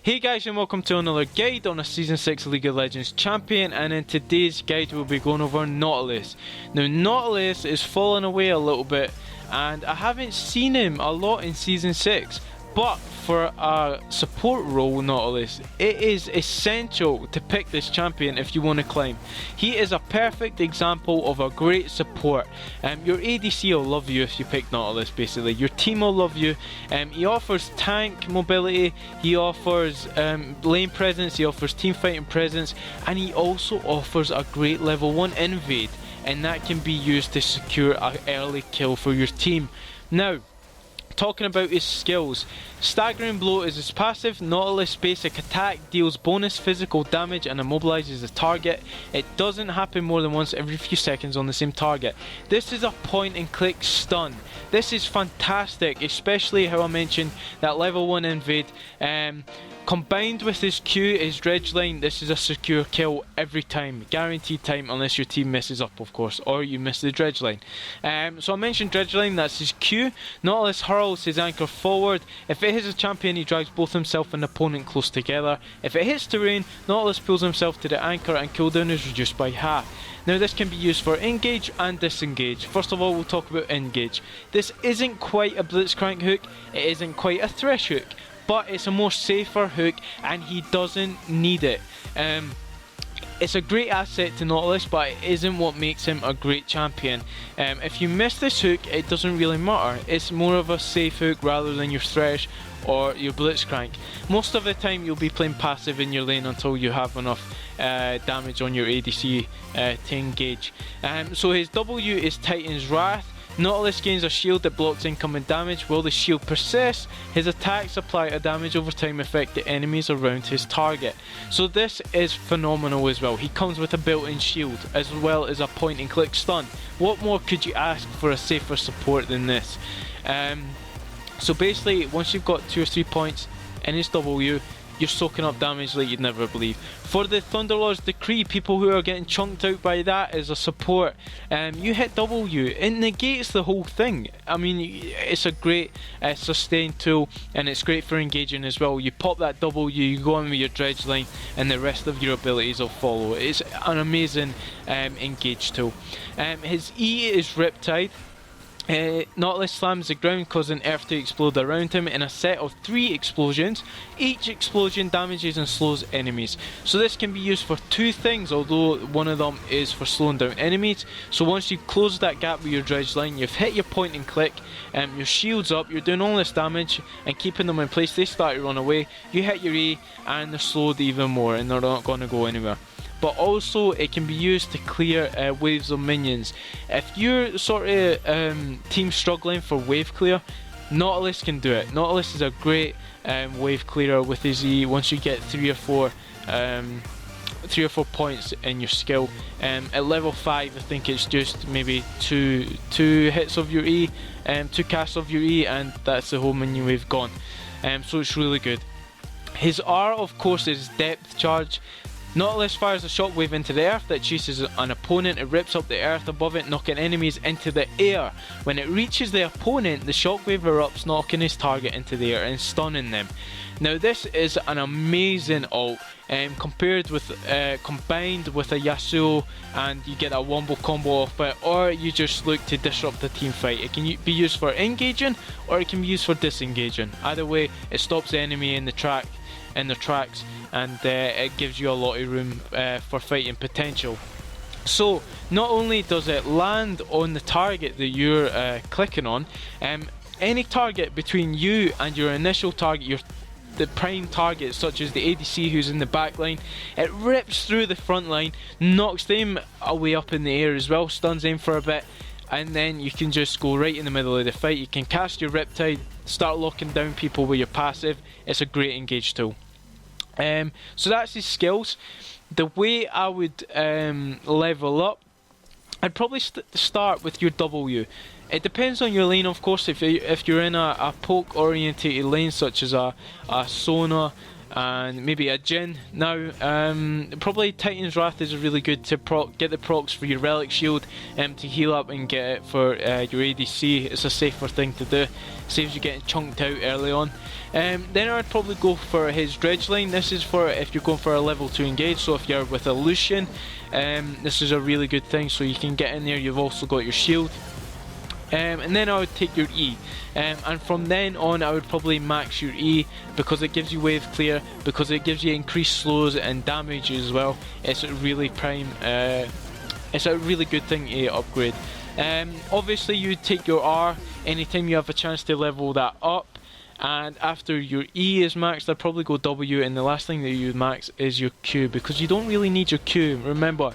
Hey guys, and welcome to another guide on a Season 6 League of Legends champion, and in today's guide we'll be going over Nautilus. Now Nautilus is falling away a little bit and I haven't seen him a lot in Season 6, but for a support role Nautilus, it is essential to pick this champion if you want to climb. He is a perfect example of a great support. Your ADC will love you if you pick Nautilus basically. Your team will love you. He offers tank mobility, he offers lane presence, he offers team fighting presence, and he also offers a great level 1 invade, and that can be used to secure an early kill for your team. Now, talking about his skills, Staggering Blow is his passive. Nautilus basic attack deals bonus physical damage and immobilizes the target. It doesn't happen more than once every few seconds on the same target. This is a point and click stun. This is fantastic, especially how I mentioned that level 1 invade. Combined with his Q, his dredge line, this is a secure kill every time, guaranteed time, unless your team messes up of course, or you miss the dredge line. So I mentioned dredge line, that's his Q. Nautilus hurls his anchor forward. If it hits a champion, he drags both himself and opponent close together. If it hits terrain, Nautilus pulls himself to the anchor and cooldown is reduced by half. Now this can be used for engage and disengage. First of all, we'll talk about engage. This isn't quite a blitzcrank hook, it isn't quite a thresh hook, but it's a more safer hook and he doesn't need it. It's a great asset to Nautilus, but it isn't what makes him a great champion. If you miss this hook, it doesn't really matter. It's more of a safe hook rather than your thresh or your blitzcrank. Most of the time you'll be playing passive in your lane until you have enough damage on your ADC to engage. So his W is Titan's Wrath. Nautilus gains a shield that blocks incoming damage. While the shield persists, his attacks apply a damage over time effect to enemies around his target. So this is phenomenal as well. He comes with a built-in shield as well as a point and click stun. What more could you ask for a safer support than this? So basically, once you've got 2 or 3 points in his W, you're soaking up damage like you'd never believe. For the Thunderlord's Decree, people who are getting chunked out by that as a support, you hit W, it negates the whole thing. I mean, it's a great sustain tool, and it's great for engaging as well. You pop that W, you go on with your dredge line, and the rest of your abilities will follow. It's an amazing engage tool. His E is Riptide. Nautilus slams the ground, causing earth to explode around him in a set of 3 explosions. Each explosion damages and slows enemies. So this can be used for 2 things, although one of them is for slowing down enemies. So once you've closed that gap with your dredge line, you've hit your point and click, your shield's up, you're doing all this damage and keeping them in place, they start to run away. You hit your E and they're slowed even more and they're not going to go anywhere. But also it can be used to clear waves of minions. If you're sort of team struggling for wave clear, Nautilus can do it. Nautilus is a great wave clearer with his E. Once you get 3 or 4 points in your skill, at level 5 I think it's just maybe two hits of your E, 2 casts of your E, and that's the whole minion wave gone. So it's really good. His R of course is Depth Charge. Nautilus fires a shockwave into the earth that chases an opponent. It rips up the earth above it, knocking enemies into the air. When it reaches the opponent, the shockwave erupts, knocking his target into the air and stunning them. Now this is an amazing ult, combined with a Yasuo, and you get a wombo combo off it, or you just look to disrupt the team fight. It can be used for engaging, or it can be used for disengaging. Either way, it stops the enemy in their tracks, and it gives you a lot of room for fighting potential. So not only does it land on the target that you're clicking on, any target between you and your initial target, the prime target, such as the ADC who's in the back line, it rips through the front line, knocks them away up in the air as well, stuns them for a bit, and then you can just go right in the middle of the fight. You can cast your Riptide, start locking down people with your passive. It's a great engage tool. So that's his skills. The way I would level up, I'd probably start with your W. It depends on your lane, of course. If you're in a poke orientated lane such as a Sona, and maybe a Jin. Now, probably Titan's Wrath is really good to get the procs for your Relic Shield, to heal up and get it for your ADC. It's a safer thing to do, saves you getting chunked out early on. Then I'd probably go for his Dredge line. This is for if you're going for a level 2 engage, so if you're with a Lucian, this is a really good thing, so you can get in there. You've also got your shield. And then I would take your E, and from then on I would probably max your E, because it gives you wave clear, because it gives you increased slows and damage as well. It's a really prime, it's a really good thing to upgrade. Obviously you take your R anytime you have a chance to level that up, and after your E is maxed I'd probably go W, and the last thing that you would max is your Q, because you don't really need your Q, remember.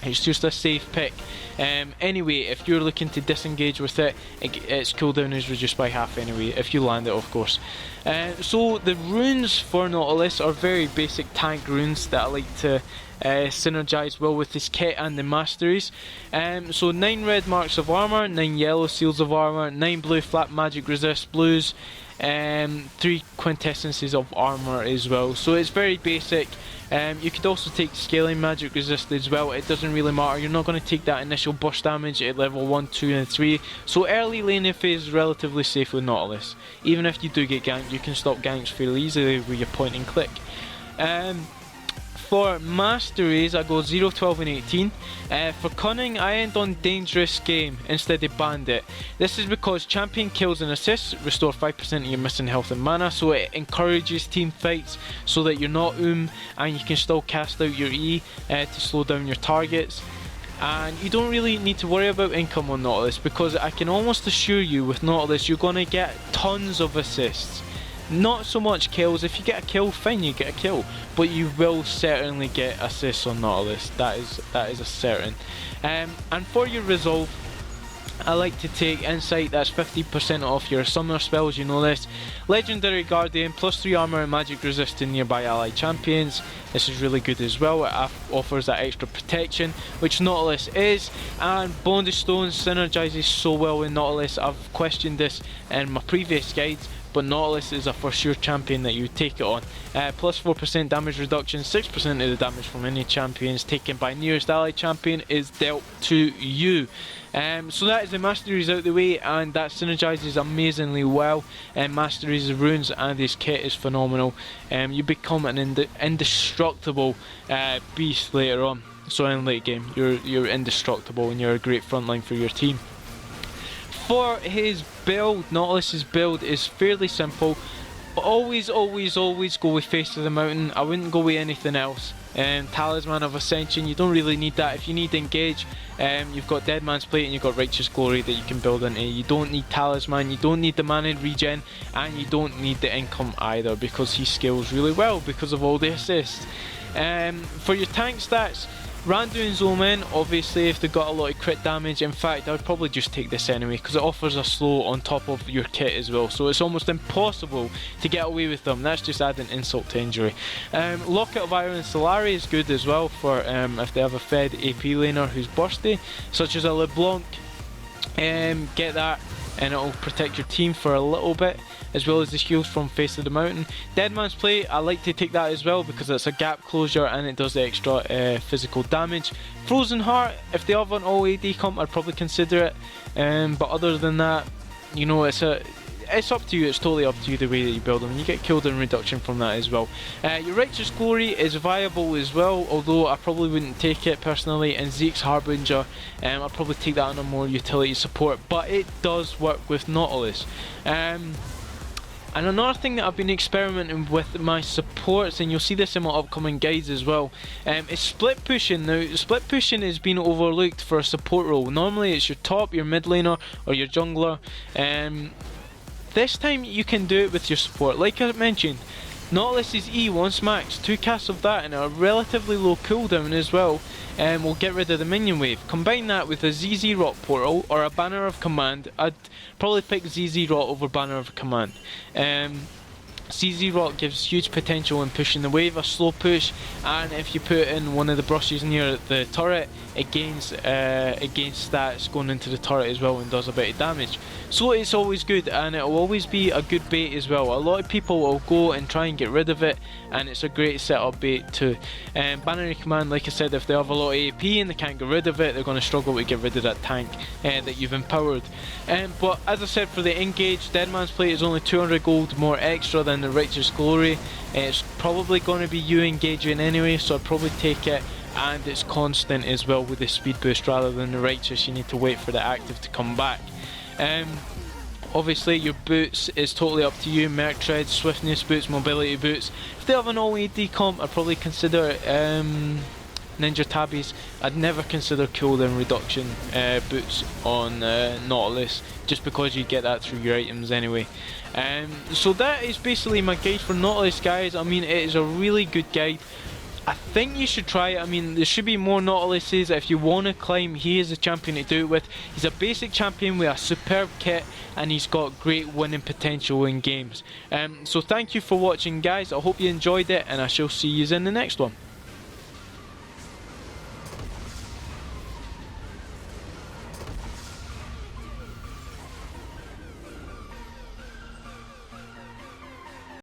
It's just a safe pick. Anyway, if you're looking to disengage with it, its cooldown is reduced by half anyway, if you land it of course. So the runes for Nautilus are very basic tank runes that I like to synergize well with this kit and the Masteries. So 9 red marks of armour, 9 yellow seals of armour, 9 blue flat magic resist blues, 3 quintessences of armour as well. So it's very basic. You could also take scaling magic resist as well. It doesn't really matter, you're not going to take that initial burst damage at level 1, 2 and 3. So early laning phase is relatively safe with Nautilus. Even if you do get ganked, you can stop ganks fairly easily with your point and click. For Masteries I go 0, 12 and 18. For Cunning I end on Dangerous Game instead of Bandit. This is because champion kills and assists restore 5% of your missing health and mana, so it encourages team fights so that you're not and you can still cast out your E to slow down your targets. And you don't really need to worry about income on Nautilus, because I can almost assure you with Nautilus you're going to get tons of assists. Not so much kills. If you get a kill, fine, you get a kill, but you will certainly get assists on Nautilus. That is a certain. And for your resolve, I like to take Insight. That's 50% off your summoner spells, you know this. Legendary Guardian, plus 3 armor and magic resist to nearby allied champions. This is really good as well. It offers that extra protection, which Nautilus is. And Bondage Stone synergizes so well with Nautilus. I've questioned this in my previous guides, but Nautilus is a for sure champion that you would take it on. Plus 4% damage reduction, 6% of the damage from any champions taken by nearest allied champion is dealt to you. So that is the Masteries out the way, and that synergizes amazingly well. Masteries of runes and this kit is phenomenal. You become an indestructible beast later on. So in late game, you're indestructible and you're a great frontline for your team. For his build, Nautilus's build is fairly simple. Always go with Face to the Mountain. I wouldn't go with anything else. Talisman of Ascension, you don't really need that. If you need Engage, you've got Deadman's Plate and you've got Righteous Glory that you can build into. You don't need Talisman, you don't need the mana regen, and you don't need the income either, because he scales really well because of all the assists. For your tank stats, Randuins Omen, obviously if they've got a lot of crit damage. In fact, I would probably just take this anyway, because it offers a slow on top of your kit as well, so it's almost impossible to get away with them. That's just adding insult to injury. Locket of Iron and Solari is good as well for if they have a fed AP laner who's bursty, such as a LeBlanc. Get that and it'll protect your team for a little bit, as well as the shields from Face of the Mountain. Deadman's Plate, I like to take that as well because it's a gap closure and it does the extra physical damage. Frozen Heart, if they have an all AD comp, I'd probably consider it, but other than that, you know, it's up to you. It's totally up to you the way that you build them. You get cooldown reduction from that as well. Your Righteous Glory is viable as well, although I probably wouldn't take it personally. And Zeke's Harbinger, I'd probably take that on a more utility support, but it does work with Nautilus. And another thing that I've been experimenting with my supports, and you'll see this in my upcoming guides as well, is split pushing. Now, split pushing has been overlooked for a support role. Normally it's your top, your mid laner, or your jungler. This time you can do it with your support. Like I mentioned, Nautilus's E once maxed, 2 casts of that and a relatively low cooldown as well, and will get rid of the minion wave. Combine that with a Zz'Rot portal or a Banner of Command. I'd probably pick Zz'Rot over Banner of Command. Zz'Rot gives huge potential in pushing the wave, a slow push, and if you put in one of the brushes near the turret, it gains stats going into the turret as well and does a bit of damage. So it's always good, and it will always be a good bait as well. A lot of people will go and try and get rid of it, and it's a great setup bait too. Binary Command, like I said, if they have a lot of AP and they can't get rid of it, they're going to struggle to get rid of that tank that you've empowered. But as I said, for the engage, Deadman's plate is only 200 gold more extra than the Righteous Glory. It's probably going to be you engaging anyway, so I'd probably take it. And it's constant as well with the speed boost rather than the Righteous. You need to wait for the active to come back. Obviously your boots is totally up to you. Mercury, Swiftness boots, Mobility boots. If they have an all AD comp, I'd probably consider Ninja Tabis. I'd never consider cooldown reduction boots on Nautilus, just because you get that through your items anyway. So that is basically my guide for Nautilus, guys. I mean, it is a really good guide. I think you should try it. I mean, there should be more Nautiluses. If you want to climb, he is the champion to do it with. He's a basic champion with a superb kit, and he's got great winning potential in games. So thank you for watching, guys. I hope you enjoyed it, and I shall see you in the next one.